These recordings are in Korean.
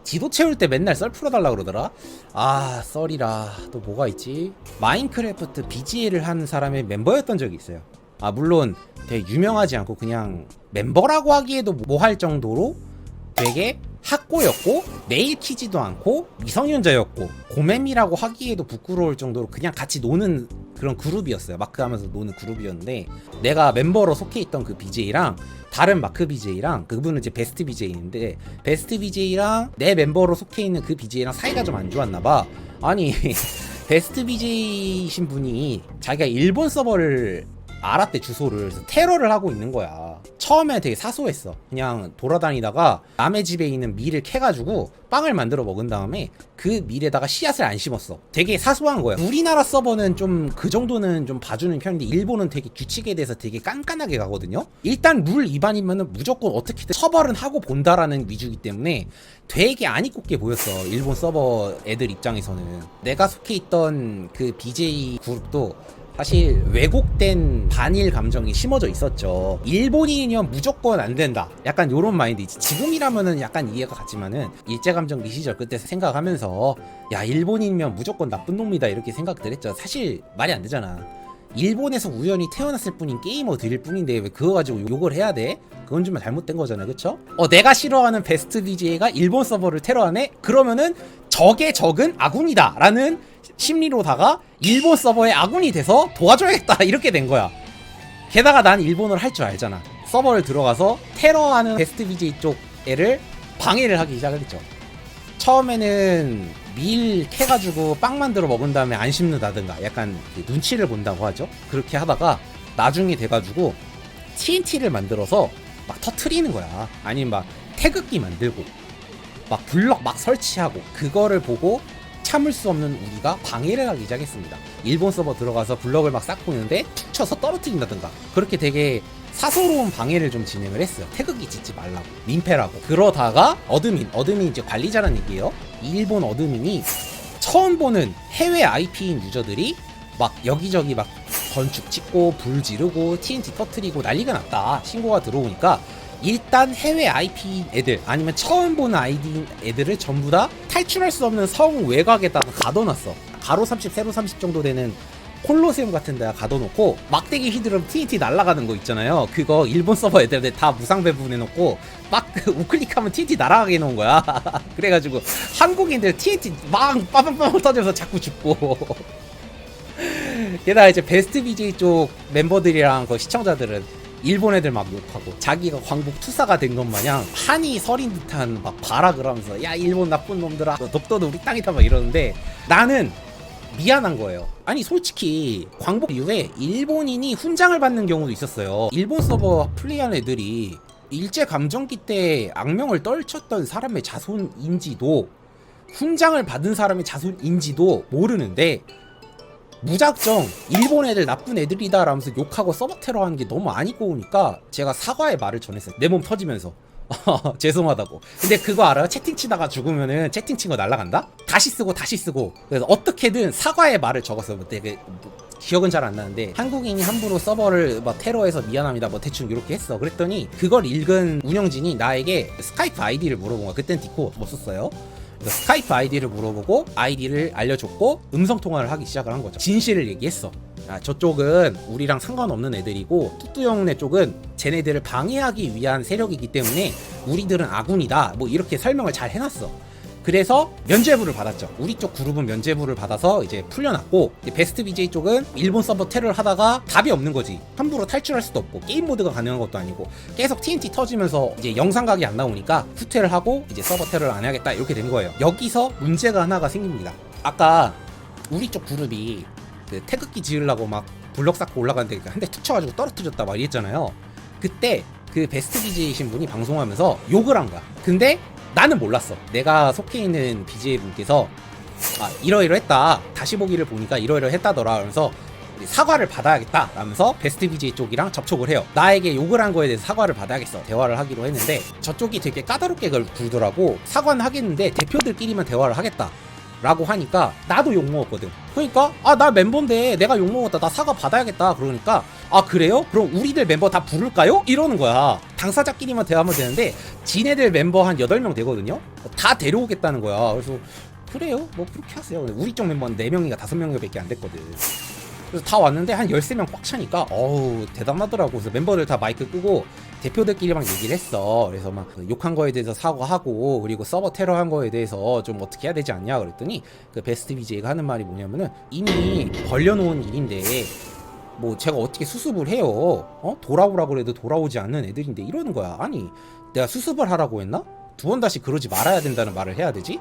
지도 채울 때 맨날 썰 풀어달라 그러더라. 아 썰이라 또 뭐가 있지. 마인크래프트 BGA를 하는 사람의 멤버였던 적이 있어요. 아 물론 되게 유명하지 않고 그냥 멤버라고 하기에도 뭐 할 정도로 되게 학고였고 메일 키지도 않고 미성년자였고 고맴이라고 하기에도 부끄러울 정도로 그냥 같이 노는 그런 그룹이었어요. 마크 하면서 노는 그룹이었는데, 내가 멤버로 속해 있던 그 BJ랑 다른 마크 BJ랑, 그분은 이제 베스트 BJ인데 베스트 BJ랑 내 멤버로 속해 있는 그 BJ랑 사이가 좀 안 좋았나 봐. 아니 베스트 BJ이신 분이 자기가 일본 서버를 알았대, 주소를. 그래서 테러를 하고 있는 거야. 처음에 되게 사소했어. 그냥 돌아다니다가 남의 집에 있는 밀을 캐가지고 빵을 만들어 먹은 다음에 그 밀에다가 씨앗을 안 심었어. 되게 사소한 거야. 우리나라 서버는 좀 그 정도는 좀 봐주는 편인데 일본은 되게 규칙에 대해서 되게 깐깐하게 가거든요. 일단 룰 위반이면은 무조건 어떻게든 처벌은 하고 본다라는 위주이기 때문에 되게 안 입곱게 보였어, 일본 서버 애들 입장에서는. 내가 속해 있던 그 BJ 그룹도 사실 왜곡된 반일 감정이 심어져 있었죠. 일본인이면 무조건 안 된다, 약간 요런 마인드이지. 지금이라면은 약간 이해가 갔지만은 일제감정기 시절 그때 생각하면서 야 일본인이면 무조건 나쁜 놈이다 이렇게 생각들 했죠. 사실 말이 안 되잖아. 일본에서 우연히 태어났을 뿐인 게이머들일 뿐인데 왜 그거 가지고 욕을 해야 돼? 그건 좀 잘못된 거잖아, 그쵸? 내가 싫어하는 베스트 BJ가 일본 서버를 테러하네? 그러면은 적의 적은 아군이다 라는 심리로다가 일본 서버의 아군이 돼서 도와줘야겠다 이렇게 된 거야. 게다가 난 일본어를 할 줄 알잖아. 서버를 들어가서 테러하는 베스트 BJ 쪽 애를 방해를 하기 시작을 했죠. 처음에는 밀 캐가지고 빵 만들어 먹은 다음에 안 씹는다든가 약간 눈치를 본다고 하죠. 그렇게 하다가 나중에 돼가지고 TNT를 만들어서 막 터트리는 거야. 아니면 막 태극기 만들고 막 블럭 막 설치하고, 그거를 보고 참을 수 없는 우리가 방해를 하기 시작했습니다. 일본 서버 들어가서 블럭을 막 쌓고 있는데 툭 쳐서 떨어뜨린다든가, 그렇게 되게 사소로운 방해를 좀 진행을 했어요. 태극기 짓지 말라고, 민폐라고. 그러다가 어드민 이제 관리자란 얘기예요. 일본 어드민이 처음 보는 해외 IP인 유저들이 막 여기저기 막 건축 짓고 불 지르고 TNT 터트리고 난리가 났다 신고가 들어오니까, 일단 해외 IP인 애들 아니면 처음 보는 아이디인 애들을 전부 다 탈출할 수 없는 성 외곽에다가 가둬놨어. 가로 30 세로 30 정도 되는 콜로세움 같은 데다 가둬놓고 막대기 휘두르면 TNT 날아가는 거 있잖아요. 그거 일본 서버 애들한테 다 무상 배분해놓고 막 우클릭하면 TNT 날아가게 해놓은 거야. 그래가지고 한국인들 TNT 막 빠방빠방 터져서 자꾸 죽고 게다가 이제 베스트 BJ 쪽 멤버들이랑 그 시청자들은 일본 애들 막 욕하고 자기가 광복 투사가 된 것 마냥 한이 서린 듯한 막 발악을 하면서 야 일본 나쁜 놈들아, 독도도 우리 땅이다 막 이러는데, 나는 미안한 거예요. 아니 솔직히 광복 이후에 일본인이 훈장을 받는 경우도 있었어요. 일본 서버 플레이하는 애들이 일제감정기 때 악명을 떨쳤던 사람의 자손인지도 훈장을 받은 사람의 자손인지도 모르는데 무작정 일본 애들 나쁜 애들이다 라면서 욕하고 서버 테러하는 게 너무 안 입고 오니까 제가 사과의 말을 전했어요. 내 몸 터지면서 죄송하다고. 근데 그거 알아요? 채팅 치다가 죽으면은 채팅 친 거 날라간다? 다시 쓰고 그래서 어떻게든 사과의 말을 적었어요. 되게 기억은 잘 안 나는데 한국인이 함부로 서버를 막 테러해서 미안합니다 뭐 대충 이렇게 했어. 그랬더니 그걸 읽은 운영진이 나에게 스카이프 아이디를 물어본 거야. 그땐 디코 못 썼어요. 그래서 스카이프 아이디를 물어보고 아이디를 알려줬고 음성통화를 하기 시작을 한 거죠. 진실을 얘기했어. 저쪽은 우리랑 상관없는 애들이고 뚜뚜형네 쪽은 쟤네들을 방해하기 위한 세력이기 때문에 우리들은 아군이다 뭐 이렇게 설명을 잘 해놨어. 그래서 면죄부를 받았죠. 우리 쪽 그룹은 면죄부를 받아서 이제 풀려났고, 베스트 BJ 쪽은 일본 서버 테러를 하다가 답이 없는 거지. 함부로 탈출할 수도 없고 게임 모드가 가능한 것도 아니고 계속 TNT 터지면서 이제 영상각이 안 나오니까 후퇴를 하고 이제 서버 테러를 안 해야겠다 이렇게 된 거예요. 여기서 문제가 하나가 생깁니다. 아까 우리 쪽 그룹이 그 태극기 지으려고 막 블럭 쌓고 올라가는데 한 대 툭 쳐가지고 떨어뜨렸다 막 이랬잖아요. 그때 그 베스트 BJ이신 분이 방송하면서 욕을 한 거야. 근데 나는 몰랐어. 내가 속해 있는 BJ 분께서 이러이러했다, 다시 보기를 보니까 이러이러했다더라 하면서 사과를 받아야겠다 라면서 베스트 BJ 쪽이랑 접촉을 해요. 나에게 욕을 한 거에 대해서 사과를 받아야겠어 대화를 하기로 했는데, 저쪽이 되게 까다롭게 굴더라고. 사과는 하겠는데 대표들끼리만 대화를 하겠다. 라고 하니까 나도 욕먹었거든. 그러니까 나 멤버인데 내가 욕먹었다, 나 사과 받아야겠다. 그러니까 그래요? 그럼 우리들 멤버 다 부를까요? 이러는 거야. 당사자끼리만 대화하면 되는데 지네들 멤버 한 8명 되거든요. 다 데려오겠다는 거야. 그래서 그래요? 뭐 그렇게 하세요. 우리 쪽 멤버는 4명인가 5명인가 밖에 안 됐거든. 그래서 다 왔는데 한 13명 꽉 차니까 어우 대단하더라고. 그래서 멤버들 다 마이크 끄고 대표들끼리 막 얘기를 했어. 그래서 막 욕한 거에 대해서 사과하고, 그리고 서버 테러한 거에 대해서 좀 어떻게 해야 되지 않냐 그랬더니 그 베스트 BJ가 하는 말이 뭐냐면은, 이미 벌려놓은 일인데 뭐 제가 어떻게 수습을 해요? 돌아오라고 그래도 돌아오지 않는 애들인데, 이러는 거야. 아니 내가 수습을 하라고 했나? 2번 다시 그러지 말아야 된다는 말을 해야 되지?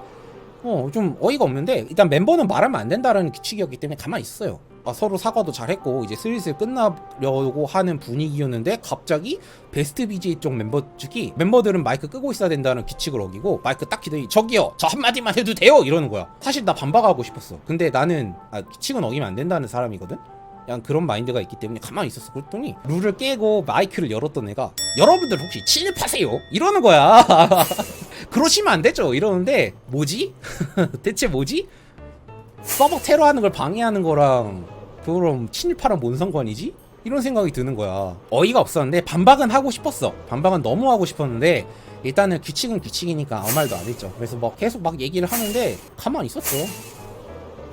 좀 어이가 없는데, 일단 멤버는 말하면 안 된다는 규칙이었기 때문에 가만히 있어요. 서로 사과도 잘했고 이제 슬슬 끝나려고 하는 분위기였는데, 갑자기 베스트 BJ 쪽 멤버 측이 멤버들은 마이크 끄고 있어야 된다는 규칙을 어기고 마이크 딱 기더니 저기요 저 한마디만 해도 돼요 이러는 거야. 사실 나 반박하고 싶었어. 근데 나는 규칙은 어기면 안 된다는 사람이거든. 그냥 그런 마인드가 있기 때문에 가만히 있었어. 그랬더니 룰을 깨고 마이크를 열었던 애가 여러분들 혹시 침입하세요? 이러는 거야. 그러시면 안 되죠 이러는데, 뭐지? 대체 뭐지? 서버 테러하는 걸 방해하는 거랑 그럼 침입하랑 뭔 상관이지? 이런 생각이 드는 거야. 어이가 없었는데 반박은 하고 싶었어. 반박은 너무 하고 싶었는데 일단은 규칙은 규칙이니까 아무 말도 안 했죠. 그래서 막 계속 막 얘기를 하는데 가만히 있었어.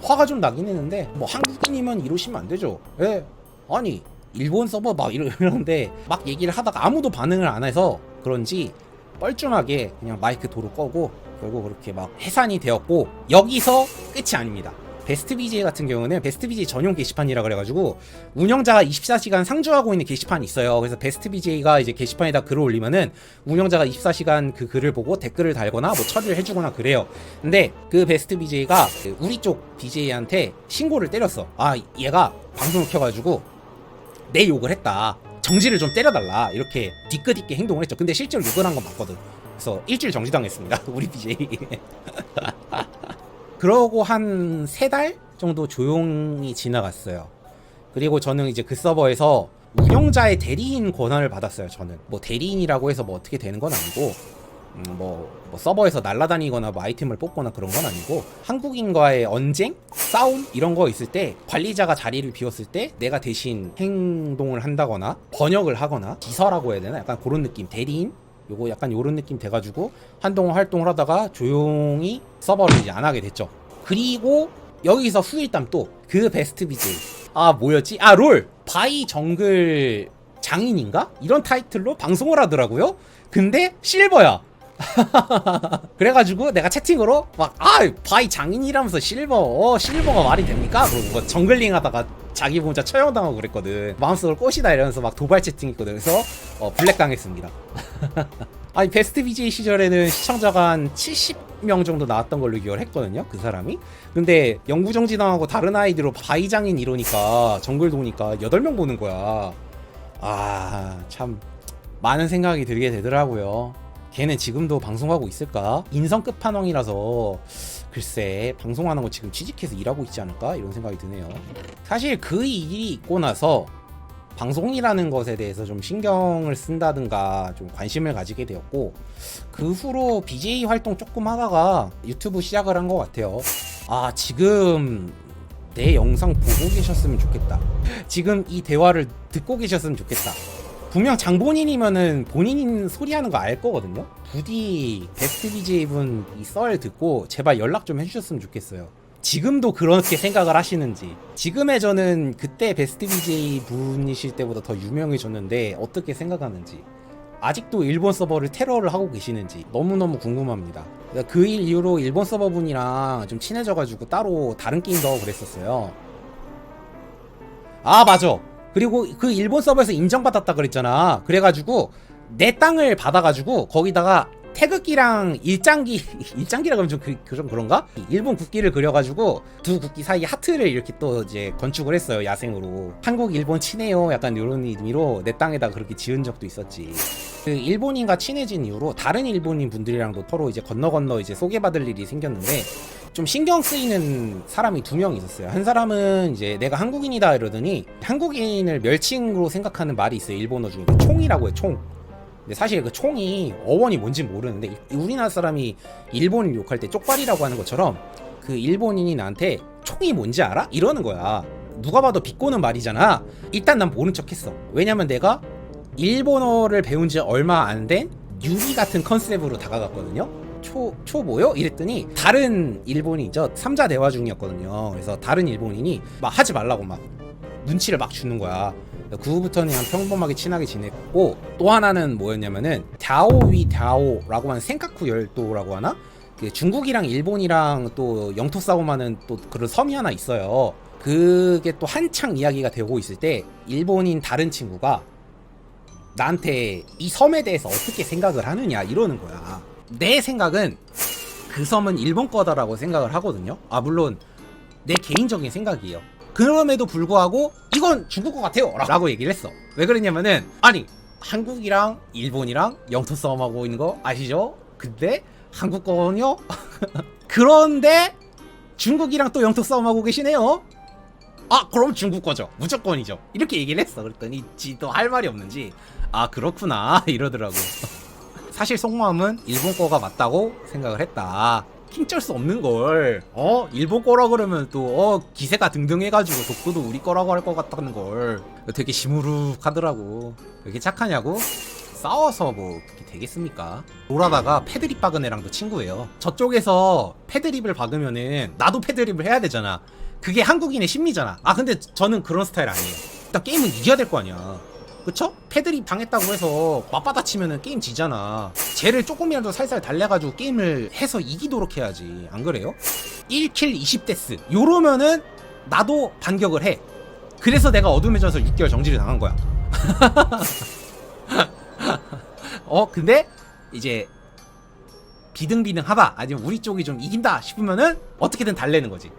화가 좀 나긴 했는데, 뭐 한국인이면 이러시면 안 되죠. 예. 아니 일본 서버 막 이러는데 막 얘기를 하다가 아무도 반응을 안 해서 그런지 뻘쭘하게 그냥 마이크 도로 꺼고 결국 그렇게 막 해산이 되었고, 여기서 끝이 아닙니다. 베스트 BJ 같은 경우는 베스트 BJ 전용 게시판이라 그래가지고 운영자가 24시간 상주하고 있는 게시판이 있어요. 그래서 베스트 BJ가 이제 게시판에다 글을 올리면은 운영자가 24시간 그 글을 보고 댓글을 달거나 뭐 처리를 해주거나 그래요. 근데 그 베스트 BJ가 우리 쪽 BJ한테 신고를 때렸어. 얘가 방송을 켜가지고 내 욕을 했다, 정지를 좀 때려달라, 이렇게 뒤끝있게 행동을 했죠. 근데 실제로 욕을 한 건 맞거든. 그래서 일주일 정지당했습니다. 우리 BJ. 그러고 한 3달 정도 조용히 지나갔어요. 그리고 저는 이제 그 서버에서 운영자의 대리인 권한을 받았어요. 저는 뭐 대리인이라고 해서 뭐 어떻게 되는 건 아니고, 뭐 서버에서 날아다니거나 뭐 아이템을 뽑거나 그런 건 아니고, 한국인과의 언쟁? 싸움? 이런 거 있을 때 관리자가 자리를 비웠을 때 내가 대신 행동을 한다거나 번역을 하거나 비서라고 해야 되나? 약간 그런 느낌. 대리인? 요거 약간 요런 느낌 돼가지고 한동안 활동을 하다가 조용히 서버를 이제 안 하게 됐죠. 그리고 여기서 후일담 또 그 베스트 BJ 뭐였지? 롤! 바이 정글 장인인가? 이런 타이틀로 방송을 하더라고요. 근데 실버야. 그래가지고 내가 채팅으로 막 바이 장인이라면서 실버가 말이 됩니까? 그러고 뭐 정글링 하다가 자기 혼자 처형당하고 그랬거든. 마음속으로 꽃이다 이러면서 막 도발 채팅했거든. 그래서 블랙 당했습니다. 아니 베스트 BJ 시절에는 시청자가 한 70명 정도 나왔던 걸로 기억을 했거든요, 그 사람이. 근데 영구정지 당하고 다른 아이디로 바이장인 이러니까 정글 도니까 8명 보는 거야. 참 많은 생각이 들게 되더라고요. 걔는 지금도 방송하고 있을까? 인성 끝판왕이라서 글쎄 방송하는 거 지금 취직해서 일하고 있지 않을까? 이런 생각이 드네요. 사실 그 일이 있고 나서 방송이라는 것에 대해서 좀 신경을 쓴다든가 좀 관심을 가지게 되었고, 그 후로 BJ 활동 조금 하다가 유튜브 시작을 한 것 같아요. 지금 내 영상 보고 계셨으면 좋겠다. 지금 이 대화를 듣고 계셨으면 좋겠다. 분명 장본인이면은 본인 소리 하는 거 알 거거든요. 부디 베스트 BJ 분 이 썰 듣고 제발 연락 좀 해주셨으면 좋겠어요. 지금도 그렇게 생각을 하시는지, 지금의 저는 그때 베스트 BJ 분이실 때보다 더 유명해졌는데 어떻게 생각하는지, 아직도 일본 서버를 테러를 하고 계시는지 너무너무 궁금합니다. 그 일 이후로 일본 서버 분이랑 좀 친해져가지고 따로 다른 게임도 하고 그랬었어요. 맞아. 그리고 그 일본 서버에서 인정받았다 그랬잖아. 그래가지고 내 땅을 받아가지고 거기다가 태극기랑 일장기라 그러면 좀 그런가? 일본 국기를 그려가지고 두 국기 사이에 하트를 이렇게 또 이제 건축을 했어요, 야생으로. 한국 일본 친해요 약간 이런 의미로 내 땅에다 그렇게 지은 적도 있었지. 그 일본인과 친해진 이후로 다른 일본인 분들이랑도 서로 이제 건너 이제 소개받을 일이 생겼는데, 좀 신경 쓰이는 사람이 2명 있었어요. 한 사람은 이제 내가 한국인이다 이러더니 한국인을 멸칭으로 생각하는 말이 있어요, 일본어 중에. 총이라고 해요, 총. 근데 사실 그 총이 어원이 뭔지 모르는데, 우리나라 사람이 일본을 욕할 때 쪽발이라고 하는 것처럼 그 일본인이 나한테 총이 뭔지 알아? 이러는 거야. 누가 봐도 비꼬는 말이잖아. 일단 난 모른 척했어. 왜냐면 내가 일본어를 배운 지 얼마 안 된 유리 같은 컨셉으로 다가갔거든요. 초 뭐요? 이랬더니 다른 일본이죠. 3자 대화 중이었거든요. 그래서 다른 일본인이 막 하지 말라고 막 눈치를 막 주는 거야. 그 후부터는 그냥 평범하게 친하게 지냈고, 또 하나는 뭐였냐면은 다오위 다오라고 하는 센카쿠 열도라고 하나? 그 중국이랑 일본이랑 또 영토 싸움하는 또 그런 섬이 하나 있어요. 그게 또 한창 이야기가 되고 있을 때 일본인 다른 친구가 나한테 이 섬에 대해서 어떻게 생각을 하느냐 이러는 거야. 내 생각은 그 섬은 일본 거다라고 생각을 하거든요. 아 물론 내 개인적인 생각이에요. 그럼에도 불구하고 이건 중국 거 같아요 라고 얘기를 했어. 왜 그랬냐면은 아니 한국이랑 일본이랑 영토 싸움하고 있는 거 아시죠? 근데 한국 거는요? 그런데 중국이랑 또 영토 싸움하고 계시네요. 아 그럼 중국 거죠. 무조건이죠. 이렇게 얘기를 했어. 그랬더니 지도 할 말이 없는지 아 그렇구나 이러더라고. 사실 속마음은 일본 거가 맞다고 생각을 했다. 킹쩔 수 없는 걸 일본 거라 그러면 또 기세가 등등해가지고 독도도 우리 거라고 할 것 같다는 걸 되게 시무룩하더라고. 왜 이렇게 착하냐고? 싸워서 뭐 그렇게 되겠습니까? 놀아다가 패드립 박은 애랑도 친구예요. 저쪽에서 패드립을 박으면은 나도 패드립을 해야 되잖아. 그게 한국인의 심리잖아. 아 근데 저는 그런 스타일 아니에요. 일단 게임은 이겨야 될 거 아니야. 그쵸? 패드립 당했다고 해서 맞받아치면은 게임 지잖아. 쟤를 조금이라도 살살 달래가지고 게임을 해서 이기도록 해야지. 안 그래요? 1킬 20데스 요러면은 나도 반격을 해. 그래서 내가 어둠의 전설 6개월 정지를 당한 거야. 근데 이제 비등비등하다 아니면 우리 쪽이 좀 이긴다 싶으면은 어떻게든 달래는 거지.